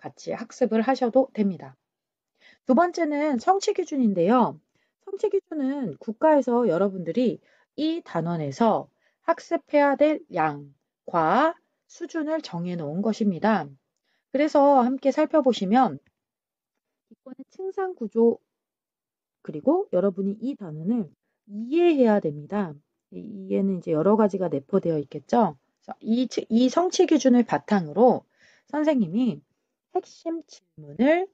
같이 학습을 하셔도 됩니다. 두 번째는 성취 기준인데요. 성취 기준은 국가에서 여러분들이 이 단원에서 학습해야 될 양과 수준을 정해 놓은 것입니다. 그래서 함께 살펴보시면 기권의 층상 구조 그리고 여러분이 이 단원을 이해해야 됩니다. 이해는 이제 여러 가지가 내포되어 있겠죠. 그래서 이 성취 기준을 바탕으로 선생님이 핵심 질문을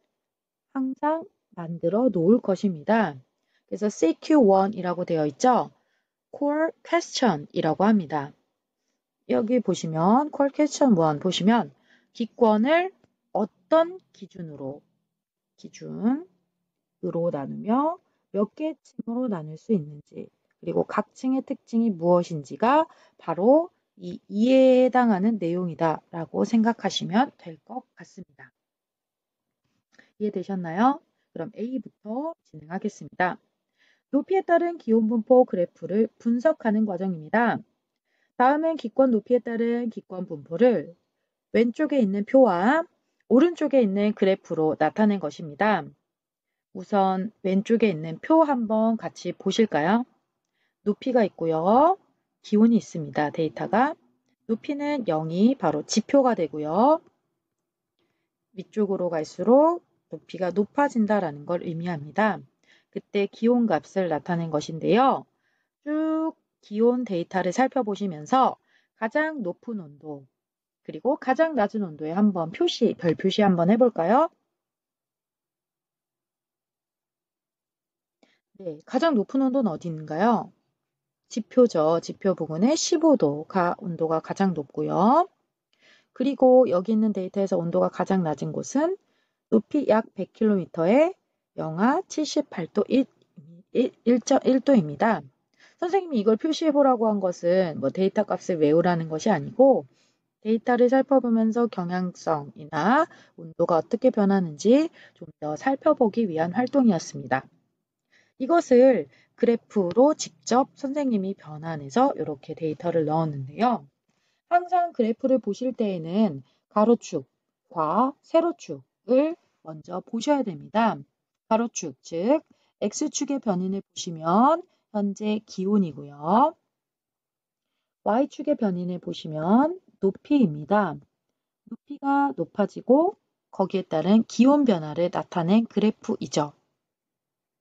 항상 만들어 놓을 것입니다. 그래서 CQ1이라고 되어 있죠. Core Question이라고 합니다. 여기 보시면 Core Question 1 보시면 기권을 어떤 기준으로 나누며 몇 개의 층으로 나눌 수 있는지 그리고 각 층의 특징이 무엇인지가 바로 이 이해에 해당하는 내용이다 라고 생각하시면 될 것 같습니다. 이해되셨나요? 그럼 A부터 진행하겠습니다. 높이에 따른 기온 분포 그래프를 분석하는 과정입니다. 다음은 기권 높이에 따른 기권 분포를 왼쪽에 있는 표와 오른쪽에 있는 그래프로 나타낸 것입니다. 우선 왼쪽에 있는 표 한번 같이 보실까요? 높이가 있고요. 기온이 있습니다. 데이터가. 높이는 0이 바로 지표가 되고요. 위쪽으로 갈수록 높이가 높아진다라는 걸 의미합니다. 그때 기온 값을 나타낸 것인데요. 쭉 기온 데이터를 살펴보시면서 가장 높은 온도 그리고 가장 낮은 온도에 한번 별 표시 한번 해볼까요? 네, 가장 높은 온도는 어디 있는가요? 지표죠. 지표 부근에 15도가 온도가 가장 높고요. 그리고 여기 있는 데이터에서 온도가 가장 낮은 곳은 높이 약 100km에 영하 78도 1.1도입니다. 선생님이 이걸 표시해 보라고 한 것은 뭐 데이터 값을 외우라는 것이 아니고 데이터를 살펴보면서 경향성이나 온도가 어떻게 변하는지 좀 더 살펴보기 위한 활동이었습니다. 이것을 그래프로 직접 선생님이 변환해서 이렇게 데이터를 넣었는데요. 항상 그래프를 보실 때에는 가로축과 세로축을 먼저 보셔야 됩니다. 가로축, 즉 X축의 변인을 보시면 현재 기온이고요. Y축의 변인을 보시면 높이입니다. 높이가 높아지고 거기에 따른 기온 변화를 나타낸 그래프이죠.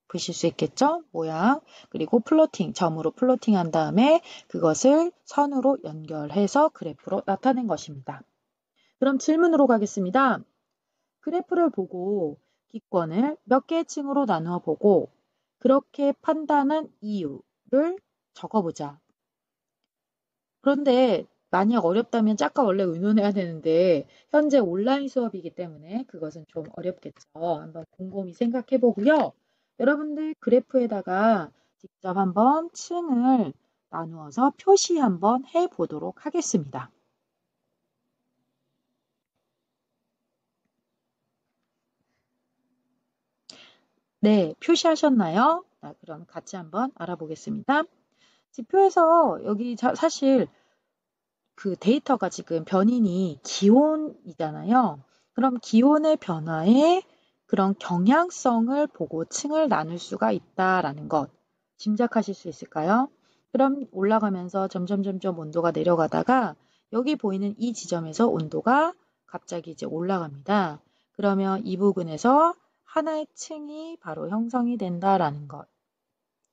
보실 수 있겠죠? 모양. 그리고 플로팅, 점으로 플로팅한 다음에 그것을 선으로 연결해서 그래프로 나타낸 것입니다. 그럼 질문으로 가겠습니다. 그래프를 보고 기권을 몇 개의 층으로 나누어 보고 그렇게 판단한 이유를 적어보자. 그런데 만약 어렵다면 짝과 원래 의논해야 되는데 현재 온라인 수업이기 때문에 그것은 좀 어렵겠죠. 한번 곰곰이 생각해 보고요. 여러분들 그래프에다가 직접 한번 층을 나누어서 표시 한번 해 보도록 하겠습니다. 네, 표시하셨나요? 그럼 같이 한번 알아보겠습니다. 지표에서 여기 사실 그 데이터가 지금 변인이 기온이잖아요. 그럼 기온의 변화에 그런 경향성을 보고 층을 나눌 수가 있다라는 것 짐작하실 수 있을까요? 그럼 올라가면서 점점 온도가 내려가다가 여기 보이는 이 지점에서 온도가 갑자기 이제 올라갑니다. 그러면 이 부분에서 하나의 층이 바로 형성이 된다라는 것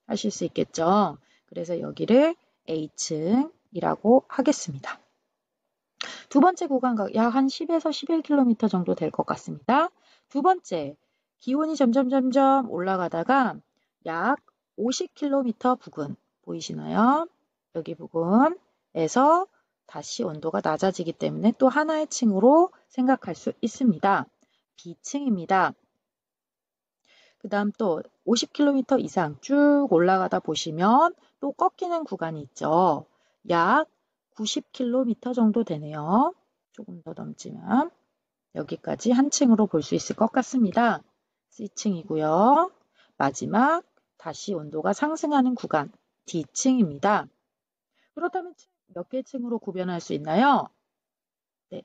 하실 수 있겠죠. 그래서 여기를 A층이라고 하겠습니다. 두 번째 구간각 약 한 10에서 11km 정도 될 것 같습니다. 두 번째, 기온이 점점 올라가다가 약 50km 부근 보이시나요? 여기 부근에서 다시 온도가 낮아지기 때문에 또 하나의 층으로 생각할 수 있습니다. B층입니다. 그 다음 또 50km 이상 쭉 올라가다 보시면 또 꺾이는 구간이 있죠. 약 90km 정도 되네요. 조금 더 넘지만 여기까지 한 층으로 볼 수 있을 것 같습니다. C층이고요. 마지막 다시 온도가 상승하는 구간 D층입니다. 그렇다면 몇 개 층으로 구별할 수 있나요? 네,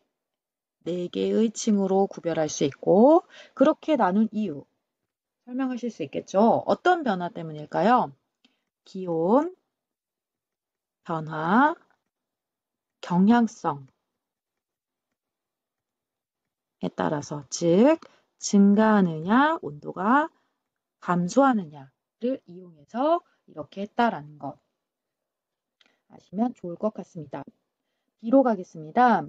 4개의 층으로 구별할 수 있고 그렇게 나눈 이유 설명하실 수 있겠죠? 어떤 변화 때문일까요? 기온, 변화, 경향성에 따라서 즉 증가하느냐 온도가 감소하느냐를 이용해서 이렇게 했다라는 것 아시면 좋을 것 같습니다. B로 가겠습니다.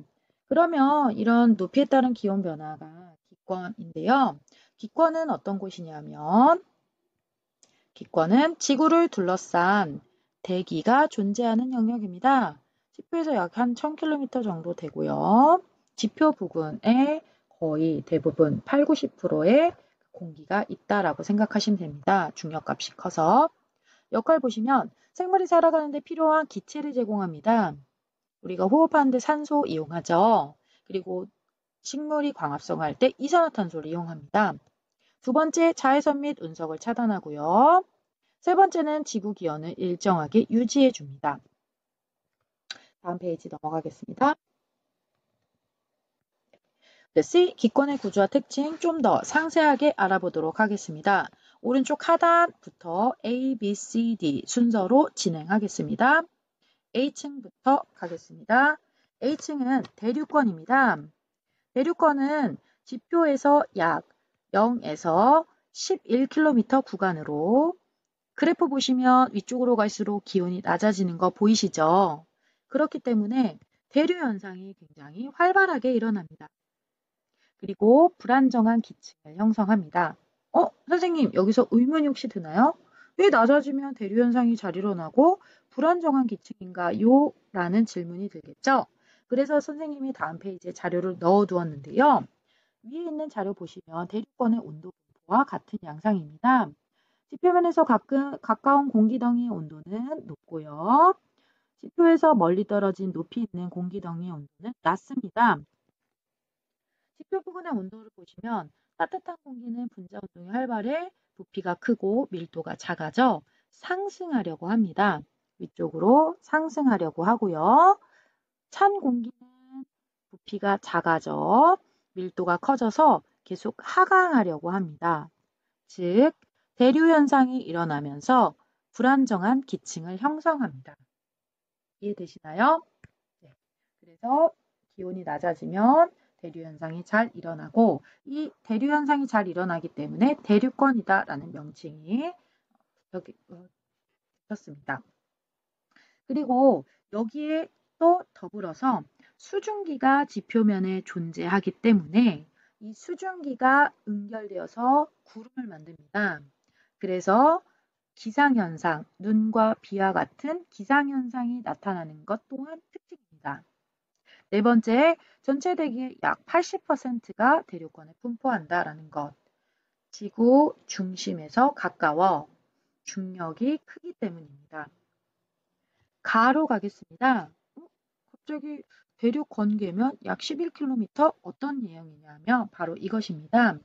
그러면 이런 높이에 따른 기온 변화가 기권인데요. 기권은 어떤 곳이냐면 기권은 지구를 둘러싼 대기가 존재하는 영역입니다. 지표에서 약 한 1000km 정도 되고요. 지표 부근에 거의 대부분 8, 90%의 공기가 있다라고 생각하시면 됩니다. 중력값이 커서. 역할 보시면 생물이 살아가는데 필요한 기체를 제공합니다. 우리가 호흡하는데 산소 이용하죠. 그리고 식물이 광합성할 때 이산화탄소를 이용합니다. 두 번째, 자외선 및 운석을 차단하고요. 세 번째는 지구 기온을 일정하게 유지해 줍니다. 다음 페이지 넘어가겠습니다. C, 기권의 구조와 특징 좀 더 상세하게 알아보도록 하겠습니다. 오른쪽 하단부터 A, B, C, D 순서로 진행하겠습니다. A층부터 가겠습니다. A층은 대류권입니다. 대류권은 지표에서 약 0에서 11km 구간으로 그래프 보시면 위쪽으로 갈수록 기온이 낮아지는 거 보이시죠? 그렇기 때문에 대류 현상이 굉장히 활발하게 일어납니다. 그리고 불안정한 기층을 형성합니다. 선생님 여기서 의문이 혹시 드나요? 왜 낮아지면 대류 현상이 잘 일어나고 불안정한 기층인가요? 라는 질문이 들겠죠? 그래서 선생님이 다음 페이지에 자료를 넣어 두었는데요. 위에 있는 자료 보시면 대류권의 온도 분포와 같은 양상입니다. 지표면에서 가까운 공기덩이의 온도는 높고요. 지표에서 멀리 떨어진 높이 있는 공기덩이의 온도는 낮습니다. 지표 부근의 온도를 보시면 따뜻한 공기는 분자 운동이 활발해 부피가 크고 밀도가 작아져 상승하려고 합니다. 위쪽으로 상승하려고 하고요. 찬 공기는 부피가 작아져 밀도가 커져서 계속 하강하려고 합니다. 즉, 대류 현상이 일어나면서 불안정한 기층을 형성합니다. 이해되시나요? 네. 그래서 기온이 낮아지면 대류 현상이 잘 일어나고 이 대류 현상이 잘 일어나기 때문에 대류권이다라는 명칭이 여기 붙었습니다. 그리고 여기에 또 더불어서 수증기가 지표면에 존재하기 때문에 이 수증기가 응결되어서 구름을 만듭니다. 그래서 기상현상, 눈과 비와 같은 기상현상이 나타나는 것 또한 특징입니다. 네 번째, 전체 대기의 약 80%가 대류권에 분포한다라는 것. 지구 중심에서 가까워 중력이 크기 때문입니다. 가로 가겠습니다. 갑자기 대륙 건개면 약 11km 어떤 내용이냐면 바로 이것입니다.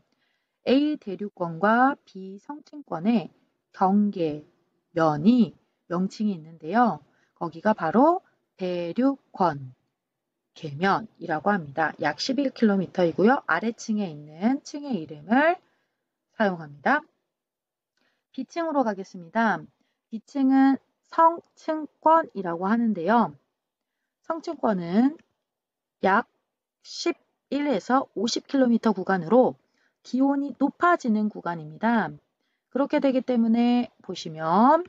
A 대륙권과 B 성층권의 경계면이 명칭이 있는데요. 거기가 바로 대륙권 계면이라고 합니다. 약 11km이고요. 아래층에 있는 층의 이름을 사용합니다. B층으로 가겠습니다. B층은 성층권이라고 하는데요. 성층권은 약 11에서 50km 구간으로 기온이 높아지는 구간입니다. 그렇게 되기 때문에 보시면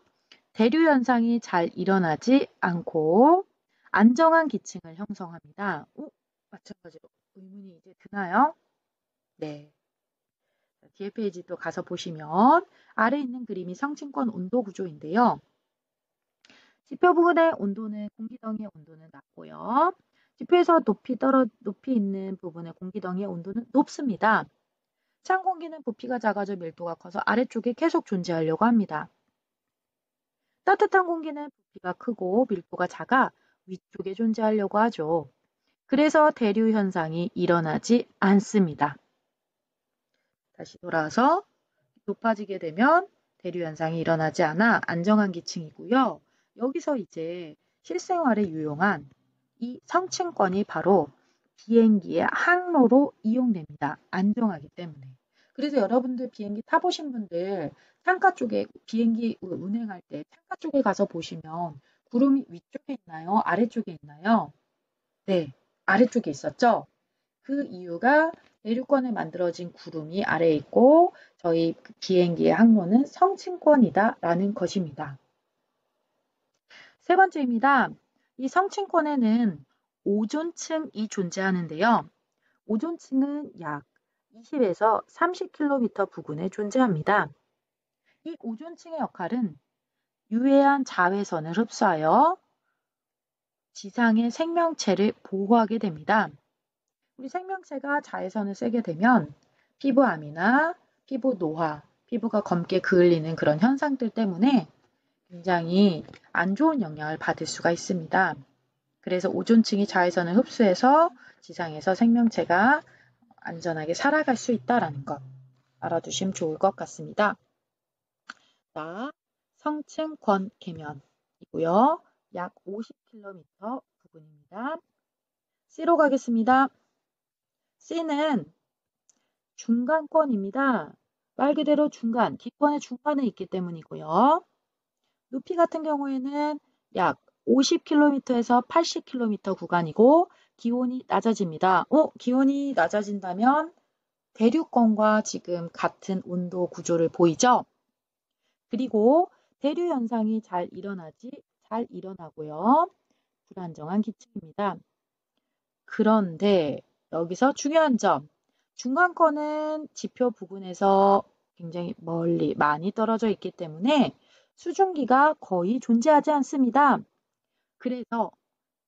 대류 현상이 잘 일어나지 않고 안정한 기층을 형성합니다. 마찬가지로 의문이 이제 드나요? 네. 뒤에 페이지 또 가서 보시면 아래 있는 그림이 성층권 온도 구조인데요. 지표 부근의 온도는 공기덩이의 온도는 낮고요. 지표에서 높이 있는 부분의 공기덩이의 온도는 높습니다. 찬 공기는 부피가 작아져 밀도가 커서 아래쪽에 계속 존재하려고 합니다. 따뜻한 공기는 부피가 크고 밀도가 작아 위쪽에 존재하려고 하죠. 그래서 대류 현상이 일어나지 않습니다. 다시 돌아와서 높아지게 되면 대류 현상이 일어나지 않아 안정한 기층이고요. 여기서 이제 실생활에 유용한 이 성층권이 바로 비행기의 항로로 이용됩니다. 안정하기 때문에. 그래서 여러분들 비행기 타보신 분들 창가 쪽에 비행기 운행할 때 창가 쪽에 가서 보시면 구름이 위쪽에 있나요? 아래쪽에 있나요? 네, 아래쪽에 있었죠? 그 이유가 대륙권에 만들어진 구름이 아래에 있고 저희 비행기의 항로는 성층권이다라는 것입니다. 세 번째입니다. 이 성층권에는 오존층이 존재하는데요. 오존층은 약 20에서 30km 부근에 존재합니다. 이 오존층의 역할은 유해한 자외선을 흡수하여 지상의 생명체를 보호하게 됩니다. 우리 생명체가 자외선을 쐬게 되면 피부암이나 피부 노화, 피부가 검게 그을리는 그런 현상들 때문에 굉장히 안 좋은 영향을 받을 수가 있습니다. 그래서 오존층이 자외선을 흡수해서 지상에서 생명체가 안전하게 살아갈 수 있다는 것 알아두시면 좋을 것 같습니다. 자, 성층권 계면이고요. 약 50km 부근입니다. C로 가겠습니다. C는 중간권입니다. 말 그대로 중간, 기권의 중간에 있기 때문이고요. 높이 같은 경우에는 약 50km에서 80km 구간이고 기온이 낮아집니다. 기온이 낮아진다면 대륙권과 지금 같은 온도 구조를 보이죠? 그리고 대류 현상이 잘 일어나고요. 불안정한 기층입니다. 그런데 여기서 중요한 점, 중간권은 지표 부근에서 굉장히 멀리 많이 떨어져 있기 때문에 수증기가 거의 존재하지 않습니다. 그래서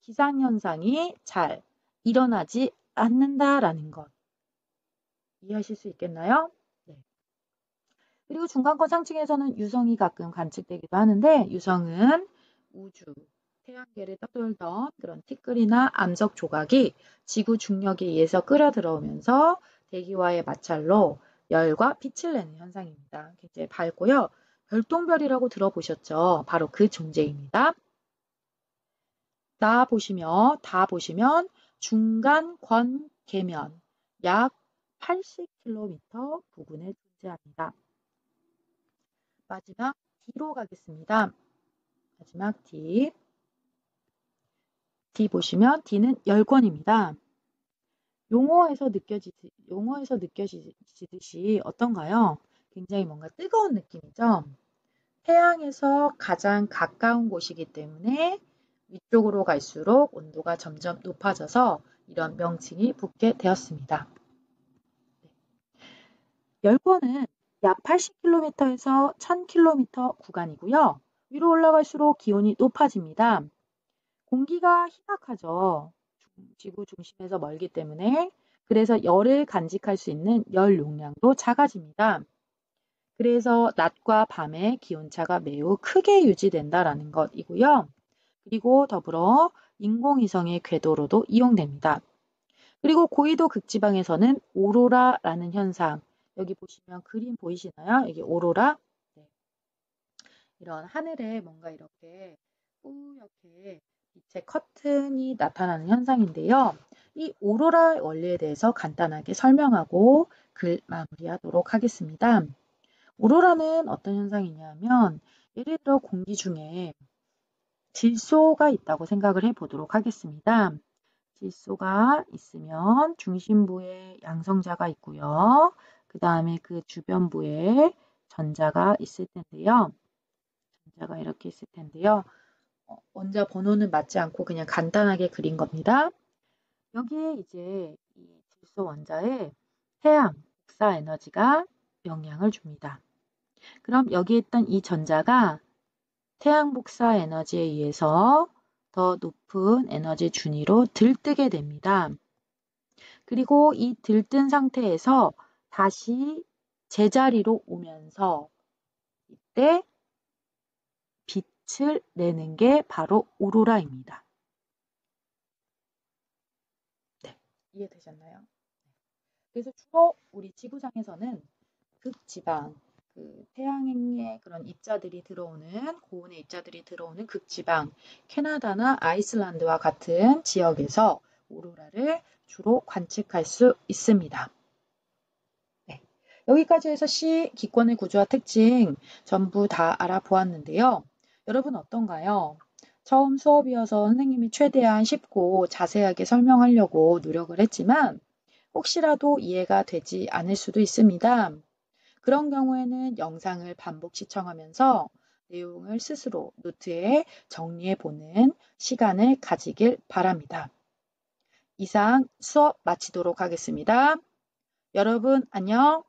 기상현상이 잘 일어나지 않는다라는 것 이해하실 수 있겠나요? 네. 그리고 중간권 상층에서는 유성이 가끔 관측되기도 하는데 유성은 우주, 태양계를 떠돌던 그런 티끌이나 암석 조각이 지구 중력에 의해서 끌어들어오면서 대기와의 마찰로 열과 빛을 내는 현상입니다. 굉장히 밝고요. 별똥별이라고 들어보셨죠? 바로 그 존재입니다. 다 보시면 중간권 계면 약 80km 부근에 존재합니다. 마지막 D로 가겠습니다. 마지막 D. D 보시면 D는 열권입니다. 용어에서 느껴지듯이 어떤가요? 굉장히 뭔가 뜨거운 느낌이죠? 태양에서 가장 가까운 곳이기 때문에 위쪽으로 갈수록 온도가 점점 높아져서 이런 명칭이 붙게 되었습니다. 열권은 약 80km에서 1000km 구간이고요. 위로 올라갈수록 기온이 높아집니다. 공기가 희박하죠. 지구 중심에서 멀기 때문에 그래서 열을 간직할 수 있는 열 용량도 작아집니다. 그래서 낮과 밤의 기온차가 매우 크게 유지된다라는 것이고요. 그리고 더불어 인공위성의 궤도로도 이용됩니다. 그리고 고緯도 극지방에서는 오로라라는 현상, 여기 보시면 그림 보이시나요? 여기 오로라. 네. 이런 하늘에 뭔가 이렇게 뿌옇게 빛의 커튼이 나타나는 현상인데요. 이 오로라 원리에 대해서 간단하게 설명하고 글 마무리하도록 하겠습니다. 오로라는 어떤 현상이냐면 예를 들어 공기 중에 질소가 있다고 생각을 해보도록 하겠습니다. 질소가 있으면 중심부에 양성자가 있고요. 그 다음에 그 주변부에 전자가 있을 텐데요. 전자가 이렇게 있을 텐데요. 원자 번호는 맞지 않고 그냥 간단하게 그린 겁니다. 여기에 이제 이 질소 원자에 태양 복사 에너지가 영향을 줍니다. 그럼 여기에 있던 이 전자가 태양 복사 에너지에 의해서 더 높은 에너지 준위로 들뜨게 됩니다. 그리고 이 들뜬 상태에서 다시 제자리로 오면서 이때 빛을 내는 게 바로 오로라입니다. 네, 이해되셨나요? 그래서 주로 우리 지구상에서는 극지방, 그 태양의 그런 입자들이 들어오는 고온의 입자들이 들어오는 극지방, 캐나다나 아이슬란드와 같은 지역에서 오로라를 주로 관측할 수 있습니다. 네, 여기까지 해서 시 기권의 구조와 특징 전부 다 알아보았는데요. 여러분 어떤가요? 처음 수업이어서 선생님이 최대한 쉽고 자세하게 설명하려고 노력을 했지만 혹시라도 이해가 되지 않을 수도 있습니다. 그런 경우에는 영상을 반복 시청하면서 내용을 스스로 노트에 정리해 보는 시간을 가지길 바랍니다. 이상 수업 마치도록 하겠습니다. 여러분 안녕.